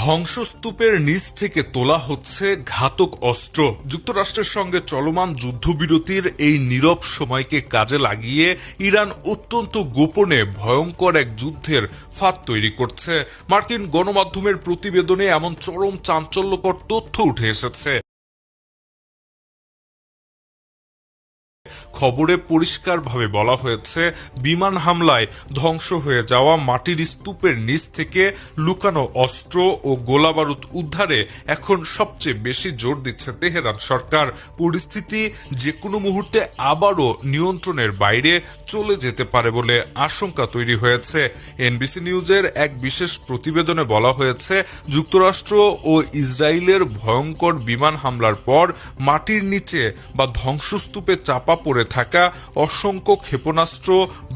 ধ্বংসস্তূপের নিচ থেকে তোলা হচ্ছে ঘাতক অস্ত্র। যুক্তরাষ্ট্রের সঙ্গে চলমান যুদ্ধবিরতির এই নীরব সময়কে কাজে লাগিয়ে ইরান অত্যন্ত গোপনে ভয়ঙ্কর এক যুদ্ধের ফাঁদ তৈরি করছে। মার্কিন গণমাধ্যমের প্রতিবেদনে এমন চরম চাঞ্চল্যকর তথ্য উঠে এসেছে। খবরে পরিষ্কারভাবে বলা হয়েছে, বিমান হামলায় ধ্বংস হয়ে যাওয়া মাটির স্তূপের নিচ থেকে লুকানো অস্ত্র ও গোলাবারুদ উদ্ধারে এখন সবচেয়ে বেশি জোর দিচ্ছে তেহরান সরকার। পরিস্থিতি যে কোনো মুহূর্তে আবারও নিয়ন্ত্রণের বাইরে চলে যেতে পারে বলে আশঙ্কা তৈরি হয়েছে। এনবিসি নিউজের এক বিশেষ প্রতিবেদনে বলা হয়েছে, যুক্তরাষ্ট্র ও ইসরায়েলের ভয়ঙ্কর বিমান হামলার পর মাটির নিচে বা ধ্বংসস্তূপে চাপা পড়ে থাকা অসংখ্য ক্ষেপণাস্ত্র,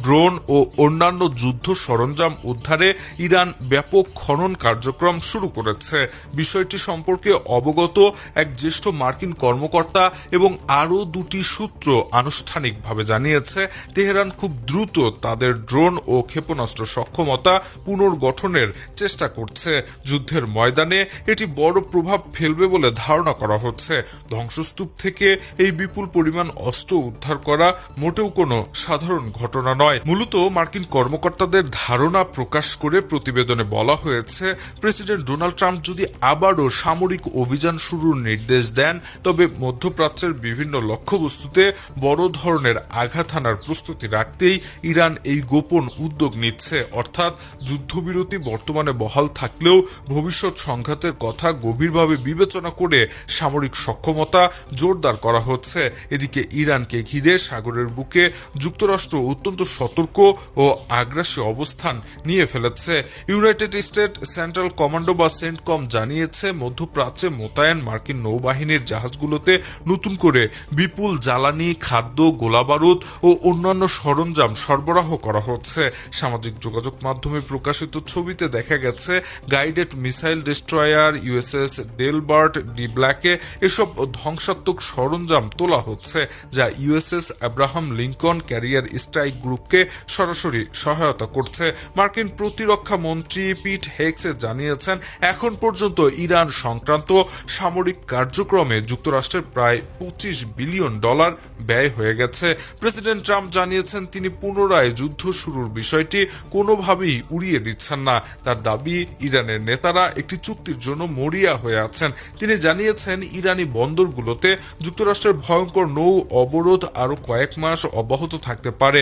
ড্রোন ও অন্যান্য যুদ্ধ সরঞ্জাম উদ্ধারে ইরান ব্যাপক খনন কার্যক্রম শুরু করেছে। বিষয়টি সম্পর্কে অবগত এক জ্যেষ্ঠ মার্কিন কর্মকর্তা এবং আরও দুটি সূত্র আনুষ্ঠানিকভাবে জানিয়েছে, তেহরান খুব দ্রুত তাদের ড্রোন ও ক্ষেপণাস্ত্র সক্ষমতা পুনর্গঠনের চেষ্টা করছে। যুদ্ধের ময়দানে এটি বড় প্রভাব ফেলবে বলে ধারণা করা হচ্ছে। ধ্বংসস্তূপ থেকে এই বিপুল পরিমাণ অস্ত্র উদ্ধার করা মোটেও কোনো সাধারণ ঘটনা নয়। মূলত মার্কিন কর্মকর্তাদের ধারণা প্রকাশ করে প্রতিবেদনে বলা হয়েছে, প্রেসিডেন্ট ডোনাল্ড ট্রাম্প যদি আবারও সামরিক অভিযান শুরুর নির্দেশ দেন, তবে মধ্যপ্রাচ্যের বিভিন্ন লক্ষ্যবস্তুতে বড় ধরনের আঘাত হানার প্রস্তুতি রাখতেই ইরান এই গোপন উদ্যোগ নিচ্ছে। অর্থাৎ যুদ্ধবিরতি বর্তমানে বহাল থাকলেও ভবিষ্যৎ সংঘাতের কথা গভীরভাবে বিবেচনা করে সামরিক সক্ষমতা জোরদার করা হচ্ছে। এদিকে ইরানকে ঘিরে সাগরের বুকে যুক্তরাষ্ট্র অত্যন্ত সতর্ক ও আগ্রাসী অবস্থান নিয়ে ফেলেছে। ইউনাইটেড স্টেট সেন্ট্রাল কমান্ডো বা সেন্টকম জানিয়েছে, মধ্যপ্রাচ্যে মোতায়েন মার্কিন নৌবাহিনীর জাহাজগুলোতে নতুন করে বিপুল জ্বালানি, খাদ্য, গোলাবারুদ ও অন্যান্য সরঞ্জাম সরবরাহ করা হচ্ছে। সামাজিক যোগাযোগ মাধ্যমে প্রকাশিত ছবিতে দেখা গেছে, guided missile destroyer USS Delbert D ব্ল্যাকে এসব ধ্বংসাত্মক সরঞ্জাম তোলা হচ্ছে, যা USS Abraham Lincoln carrier strike গ্রুপকে সরাসরি সহায়তা করছে। মার্কিন প্রতিরক্ষা মন্ত্রী পিট হেগসে জানিয়েছেন, এখন পর্যন্ত ইরান সংক্রান্ত সামরিক কার্যক্রমে যুক্তরাষ্ট্রের প্রায় $25 বিলিয়ন ব্যয় হয়ে গেছে। প্রেসিডেন্ট ট্রাম্প জানিয়েছেন, তিনি পুনরায় যুদ্ধ শুরুর বিষয়টি কোনোভাবেই উড়িয়ে দিচ্ছেন না। তার দাবি, ইরানের নেতারা একটি চুক্তির জন্য মরিয়া হয়ে আছেন। তিনি জানিয়েছেন, ইরানি বন্দরগুলোতে যুক্তরাষ্ট্রের ভয়ঙ্কর নৌ অবরোধ আরও কয়েক মাস অব্যাহত থাকতে পারে।